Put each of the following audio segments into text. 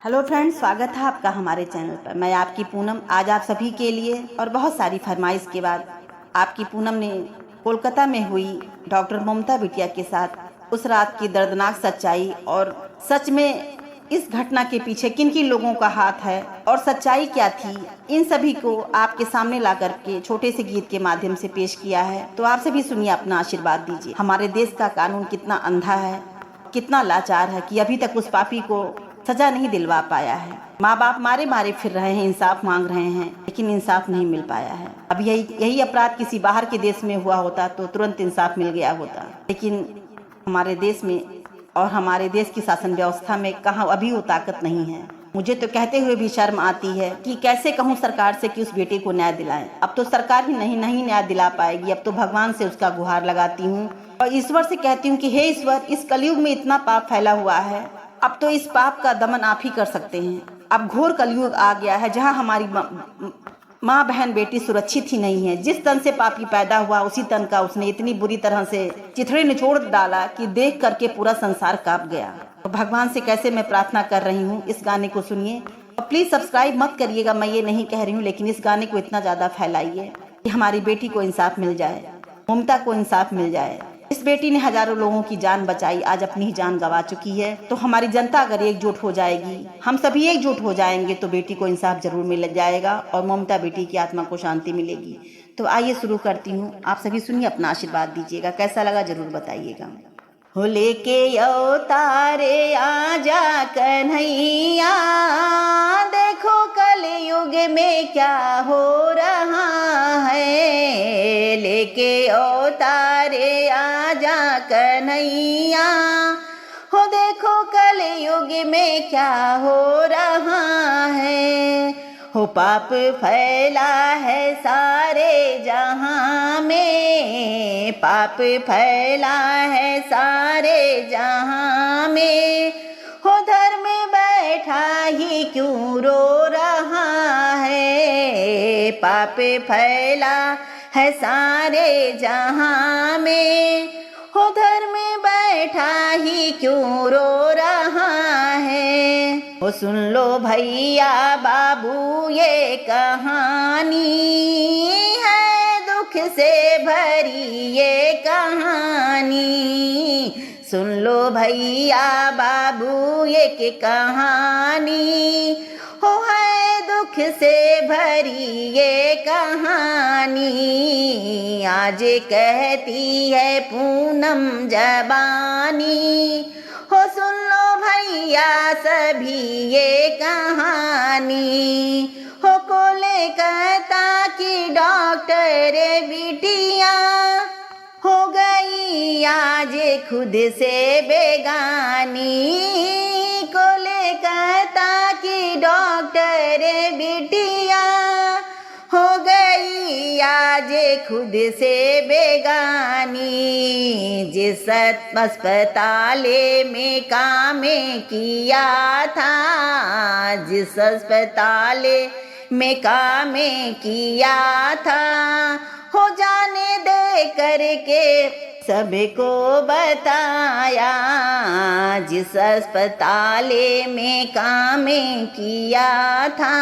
Hello friends, स्वागत है आपका हमारे चैनल पर। मैं आपकी पूनम आज आप सभी के लिए और बहुत सारी फरमाइश के बाद आपकी पूनम ने कोलकाता में हुई डॉक्टर ममता बिटिया के साथ उस रात की दर्दनाक सच्चाई और सच में इस घटना के पीछे किन किन लोगों का हाथ है और सच्चाई क्या थी, इन सभी को आपके सामने ला करके छोटे से गीत के माध्यम से पेश किया है। तो आप सभी सुनिए, अपना आशीर्वाद दीजिए। हमारे देश का कानून कितना अंधा है, कितना लाचार है कि अभी तक उस पापी को सजा नहीं दिलवा पाया है। माँ बाप मारे मारे फिर रहे हैं, इंसाफ मांग रहे हैं, लेकिन इंसाफ नहीं मिल पाया है। अब यही अपराध किसी बाहर के देश में हुआ होता तो तुरंत इंसाफ मिल गया होता, लेकिन हमारे देश में और हमारे देश की शासन व्यवस्था में कहाँ अभी वो ताकत नहीं है। मुझे तो कहते हुए भी शर्म आती है कि कैसे कहूँ सरकार से कि उस बेटे को न्याय दिलाएं। अब तो सरकार ही नहीं न्याय दिला पाएगी। अब तो भगवान से उसका गुहार लगाती हूँ और ईश्वर से कहती हूँ कि हे ईश्वर, इस कलयुग में इतना पाप फैला हुआ है, अब तो इस पाप का दमन आप ही कर सकते हैं। अब घोर कलयुग आ गया है जहाँ हमारी माँ बहन बेटी सुरक्षित ही नहीं है। जिस तन से पापी पैदा हुआ उसी तन का उसने इतनी बुरी तरह से चिथड़े निचोड़ डाला कि देख करके पूरा संसार कांप गया। तो भगवान से कैसे मैं प्रार्थना कर रही हूँ, इस गाने को सुनिए और प्लीज सब्सक्राइब मत करिएगा, मैं ये नहीं कह रही हूँ, लेकिन इस गाने को इतना ज्यादा फैलाइए कि हमारी बेटी को इंसाफ मिल जाए, ममता को इंसाफ मिल जाए। इस बेटी ने हजारों लोगों की जान बचाई, आज अपनी ही जान गंवा चुकी है। तो हमारी जनता अगर एकजुट हो जाएगी, हम सभी एकजुट हो जाएंगे, तो बेटी को इंसाफ जरूर मिल जाएगा और ममता बेटी की आत्मा को शांति मिलेगी। तो आइए शुरू करती हूँ, आप सभी सुनिए, अपना आशीर्वाद दीजिएगा। कैसा लगा जरूर बताइएगा। हो लेके अवतारे आजा कन्हैया, देखो कलयुग में क्या हो रहा है। लेके अवतारे आजा कन्हैया, हो देखो कलयुग में क्या हो रहा है। हो पाप फैला है सारे जहां में, पाप फैला है सारे जहां में। हो धर्म बैठा ही क्यों रो रहा है। पाप फैला है सारे जहां में, हो धर्म बैठा ही क्यों रो रहा है। हो सुन लो भैया बाबू ये कहानी है, दुख से भरी ये कहानी। सुन लो भैया बाबू ये कहानी, हो है दुख से भरी ये कहानी। आज कहती है पूनम जबानी, हो सुन लो भैया सभी ये कहानी। हो कोलकाता की डॉक्टर बिटिया हो गई आज खुद से बेगानी। कोलकाता की डॉक्टर बिटिया हो गई आज खुद से बेगानी। जिस अस्पताल में काम किया था, जिस अस्पताल में काम किया था, हो जाने दे करके सबको बताया। जिस अस्पताल में काम किया था,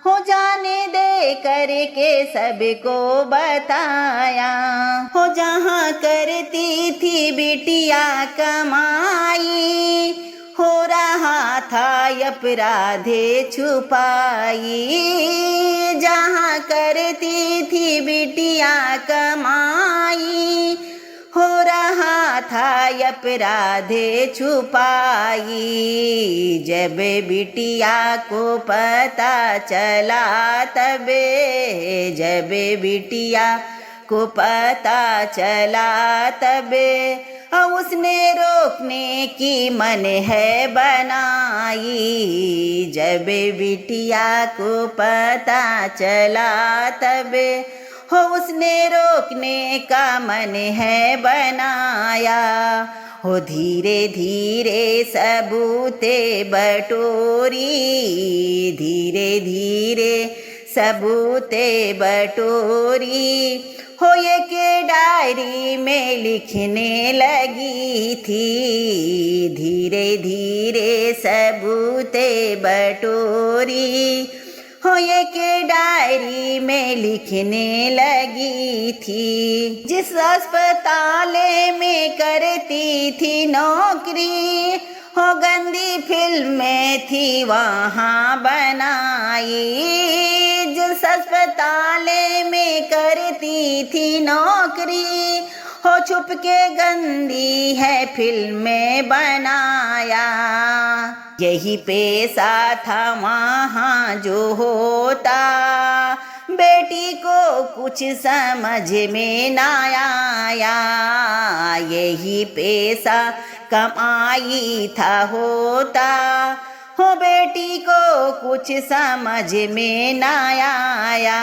हो जाने दे करके सबको बताया। हो जहाँ करती थी बिटिया कमाई, हो रहा था अपराधे छुपाई। जहाँ करती थी बिटिया कमाई, हो रहा था अपराधे छुपाई। जब बिटिया को पता चला तबे, जब बिटिया को पता चला तबे, उसने रोकने की मन है बनाई। जब बिटिया को पता चला तबे, हो उसने रोकने का मन है बनाया। हो धीरे धीरे सबूते बटोरी, धीरे धीरे सबूते बटोरी, हो ये के डायरी में लिखने लगी थी। धीरे धीरे सबूते बटोरी, हो ये के डायरी में लिखने लगी थी। जिस अस्पताल में करती थी नौकरी, हो गंदी फिल्में थी वहाँ बनाई। जिस अस्पताल में करती थी नौकरी, हो छुप के गंदी है फिल्में बनाया। यही पेशा था वहाँ जो होता, बेटी को कुछ समझ में ना आया। यही पेशा कमाई था होता, हो बेटी को कुछ समझ में ना आया।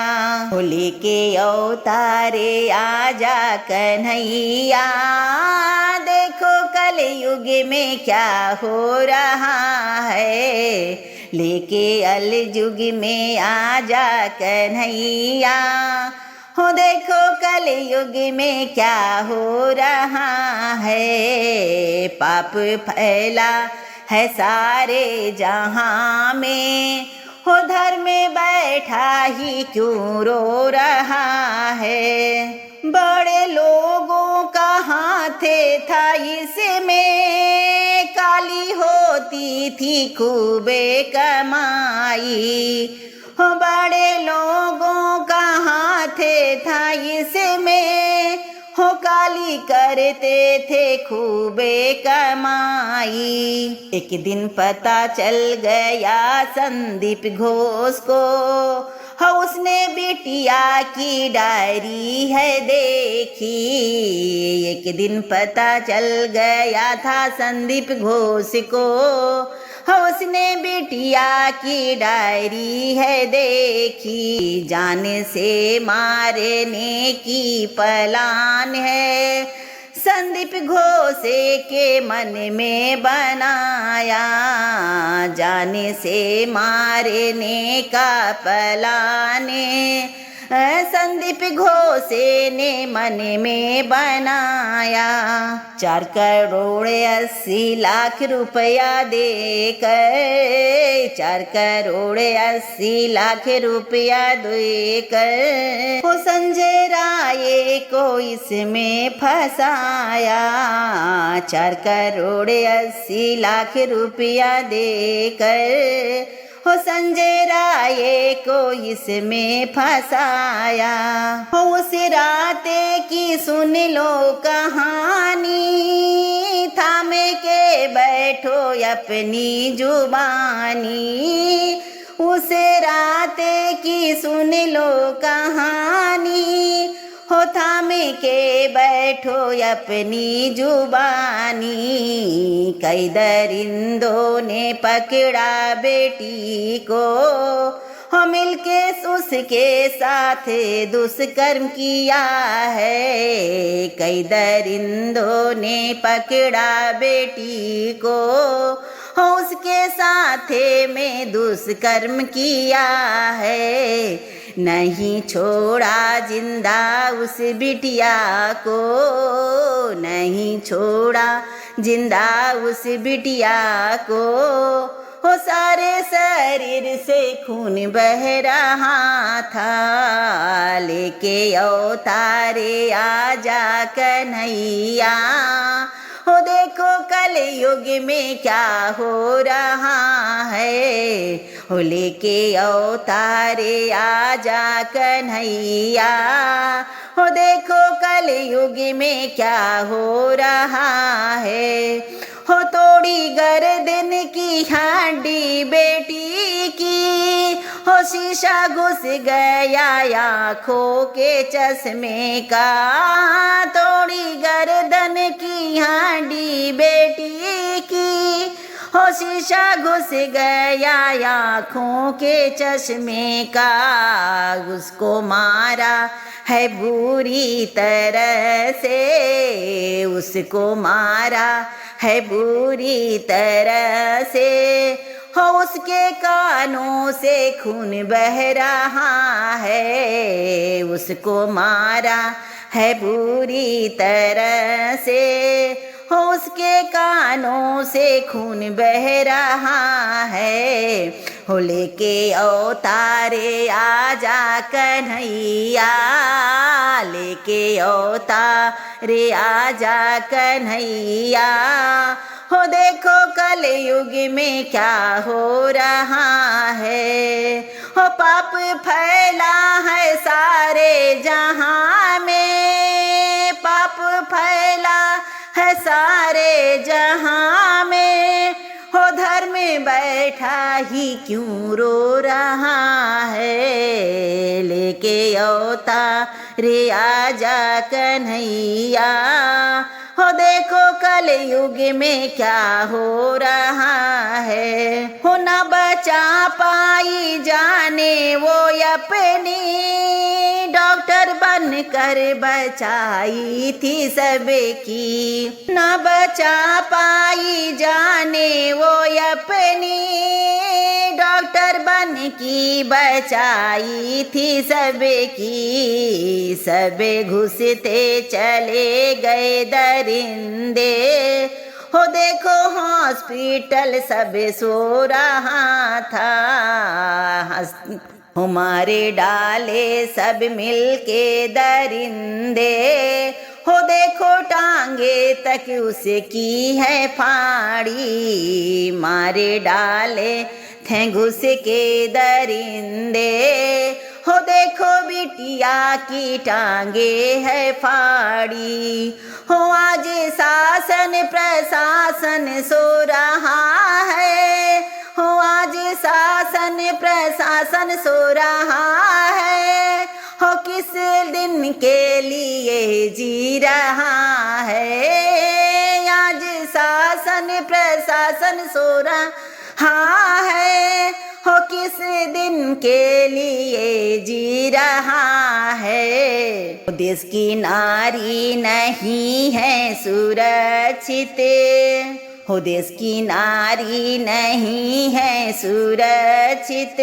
हो लेके अवतारे आजा कन्हैया, देखो कल युग में क्या हो रहा है। लेके अल युग में आजा कन्हैया, हो देखो कल युग में क्या हो रहा है। पाप फैला है सारे जहां में, हो धर्म में बैठा ही क्यों रो रहा है। बड़े लोगों का हाथ था इसमें, काली होती थी खूबे कमाई। हो बड़े लोगों का हाथ था इसमें, हो काली करते थे खूबे कमाई। एक दिन पता चल गया संदीप घोष को, हो उसने बिटिया की डायरी है देखी। एक दिन पता चल गया था संदीप घोष को, हो उसने बिटिया की डायरी है देखी। जान से मारने की प्लान है संदीप घोष के मन में बनाया। जान से मारने का प्लान संदीप घोष ने मन में बनाया। 4 करोड़ 80 लाख रुपया देकर, 4 करोड़ 80 लाख रुपया देकर, वो संजय राय को इसमें फंसाया। 4 करोड़ 80 लाख रुपया देकर, हो संजय राय को इसमें फंसाया। हो उस रात की सुन लो कहानी, थामे के बैठो अपनी जुबानी। उस रात की सुन लो कहानी, हो थामे के बैठो अपनी जुबानी। कई दरिंदों ने पकड़ा बेटी को, हो मिलके उसके साथ दुष्कर्म किया है। कई दरिंदों ने पकड़ा बेटी को, हो उसके साथ में दुष्कर्म किया है। नहीं छोड़ा जिंदा उस बिटिया को, नहीं छोड़ा जिंदा उस बिटिया को। हो सारे शरीर से खून बह रहा था, लेके अवतारे आजा कन्हैया। हो देखो कल युग में क्या हो रहा है। हो लेके अवतारे आजा कन्हैया, हो देखो कल युग में क्या हो रहा है। हो तोड़ी गर्दन की हड्डी बेटी की, हो शीशा घुस गया आँखों के चश्मे का। तोड़ी गर्दन की हड्डी बेटी की, हो शीशा घुस गया आँखों के चश्मे का। उसको मारा है बुरी तरह से, उसको मारा है बुरी तरह से। हो उसके कानों से खून बह रहा है, उसको मारा है बुरी तरह से, हो उसके कानों से खून बह रहा है, हो लेके अवतारे आजा कन्हैया, लेके अवतारे आजा कन्हैया, हो देखो कल युग में क्या हो रहा है, हो पाप फैला है सारे जहां में, पाप फैला है सारे जहां में, हो धर्म बैठा ही क्यों रो रहा है, लेके अवतारे आजा कन्हैया, हो देखो कल युग में क्या हो रहा है, हो ना बचा पाई जाने वो अपनी, डॉक्टर बनकर बचाई थी सबकी, ना बचा पाई जाने वो अपनी, डॉक्टर बन की बचाई थी सबकी, सबे घुसते चले गए दरिंदे, हो देखो हॉस्पिटल सब सो रहा था, हमारे डाले सब मिलके दरिंदे, हो देखो टांगे तक उसकी है फाड़ी, मारे डाले थे घुस के दरिंदे, हो देखो बिटिया की टांगे है फाड़ी, हो आज शासन प्रशासन सो रहा है, हो आज शासन प्रशासन सो रहा है, हो किस दिन के लिए जी रहा है, आज शासन प्रशासन सो रहा है, हो किस दिन के लिए जी रहा है, देश की नारी नहीं है सुरक्षित, हो देश की नारी नहीं है सुरक्षित,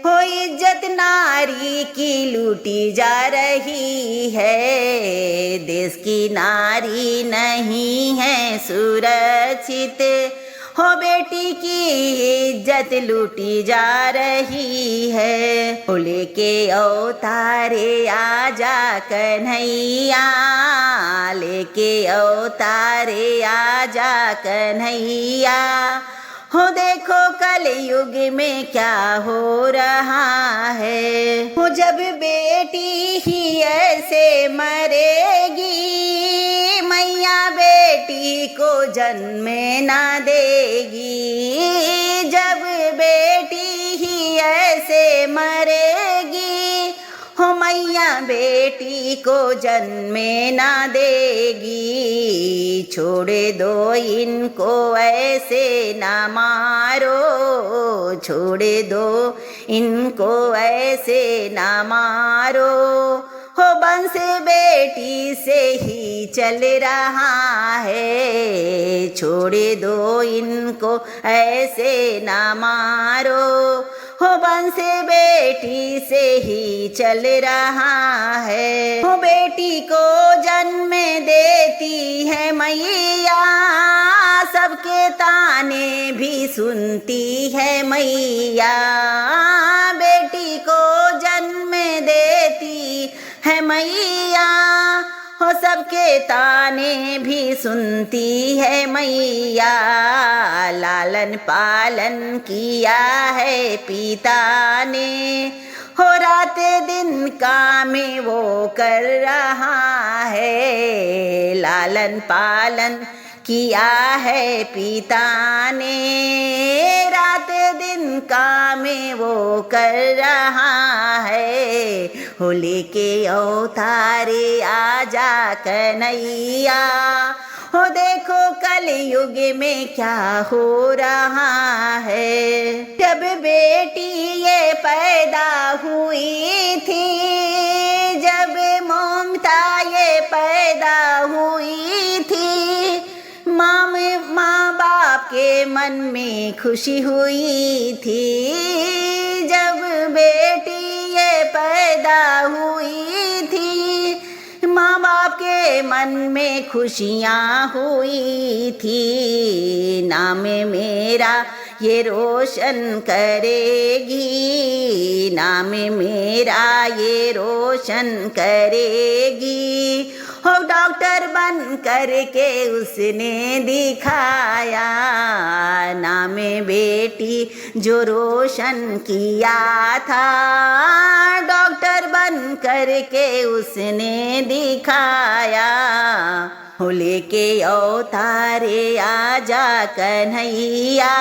हो इज्जत नारी की लूटी जा रही है, देश की नारी नहीं है सुरक्षित, हो बेटी की इज्जत लूटी जा रही है, हो लेके अवतारे आजा कन्हैया, लेके अवतारे आजा कन्हैया, हो देखो कल युग में क्या हो रहा है, हो जब बेटी ही ऐसे मरेगी, मैया बेटी को जन्म ना देगी, जब बेटी ही ऐसे मरेगी, हो मैया बेटी को जन्म ना देगी, छोड़े दो इनको ऐसे ना मारो, छोड़े दो इनको ऐसे ना मारो, हो वंश बेटी से ही चल रहा है, छोड़े दो इनको ऐसे ना मारो, हो वंश बेटी से ही चल रहा है, हो बेटी को जन्म देती है मैया, सबके ताने भी सुनती है मैया, बेटी को जन्म देती है मैया, हो सबके ताने भी सुनती है मैया, लालन पालन किया है पिता ने, हो रात दिन काम वो कर रहा है, लालन पालन किया है पिता ने, रात दिन काम वो कर रहा है, हो लेके अवतारे आजा कन्हैया, हो देखो कल युग में क्या हो रहा है, जब बेटी ये पैदा हुई थी, जब ममता ये पैदा हुई थी, माँ बाप के मन में खुशी हुई थी जब बेटी ये पैदा हुई थी। माँ बाप के मन में खुशियाँ हुई थी, नाम मेरा ये रोशन करेगी, नाम मेरा ये रोशन करेगी। हो डॉक्टर बन करके उसने दिखाया, नाम बेटी जो रोशन किया था, डॉक्टर बन करके उसने दिखाया। हो लेके अवतारे आजा कन्हैया,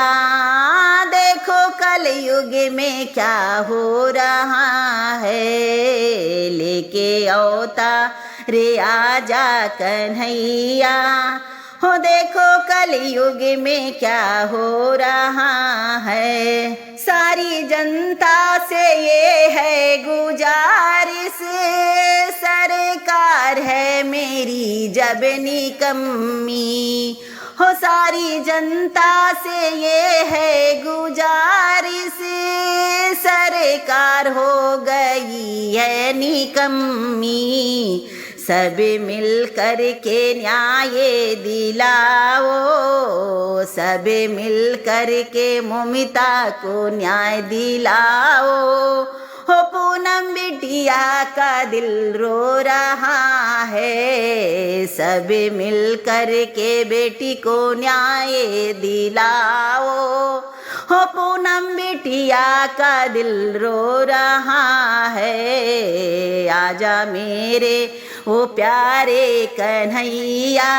देखो कल युग में क्या हो रहा है। लेके अवतारे आजा कन्हैया, हो देखो कल युग में क्या हो रहा है। सारी जनता से ये है गुजारिश, सरकार है मेरी जब निकम्मी। हो सारी जनता से ये है गुजारिश, सरकार हो गई है निकम्मी। सब मिल कर के न्याय दिलाओ, सब मिल कर के ममता को न्याय दिलाओ। हो पूनम बिटिया का दिल रो रहा है, सब मिल कर के बेटी को न्याय दिलाओ। हो पूनम बिटिया का दिल रो रहा है, आजा मेरे ओ प्यारे कन्हैया,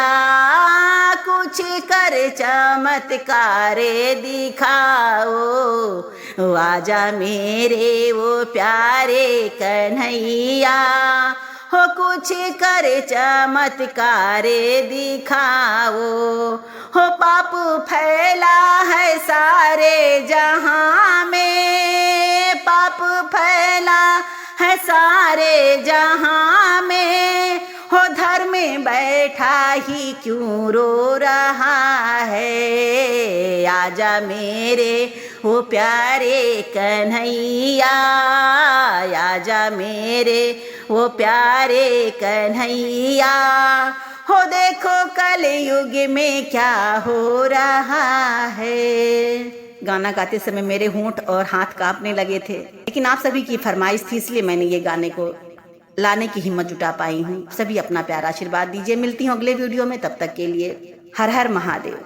कुछ कर चमत्कार दिखाओ। आजा मेरे वो प्यारे कन्हैया, हो कुछ कर चमत्कार दिखाओ। हो पाप फैला है सारे जहां में, पाप फैला है सारे जहां में। हो धर्म में बैठा ही क्यों रो रहा है, आजा मेरे वो प्यारे कन्हैया, आजा मेरे वो प्यारे कन्हैया। हो देखो कल युग में क्या हो रहा है। गाना गाते समय मेरे होंठ और हाथ कांपने लगे थे, लेकिन आप सभी की फरमाइश थी इसलिए मैंने ये गाने को लाने की हिम्मत जुटा पाई हूँ। सभी अपना प्यारा आशीर्वाद दीजिए। मिलती हूँ अगले वीडियो में, तब तक के लिए हर हर महादेव।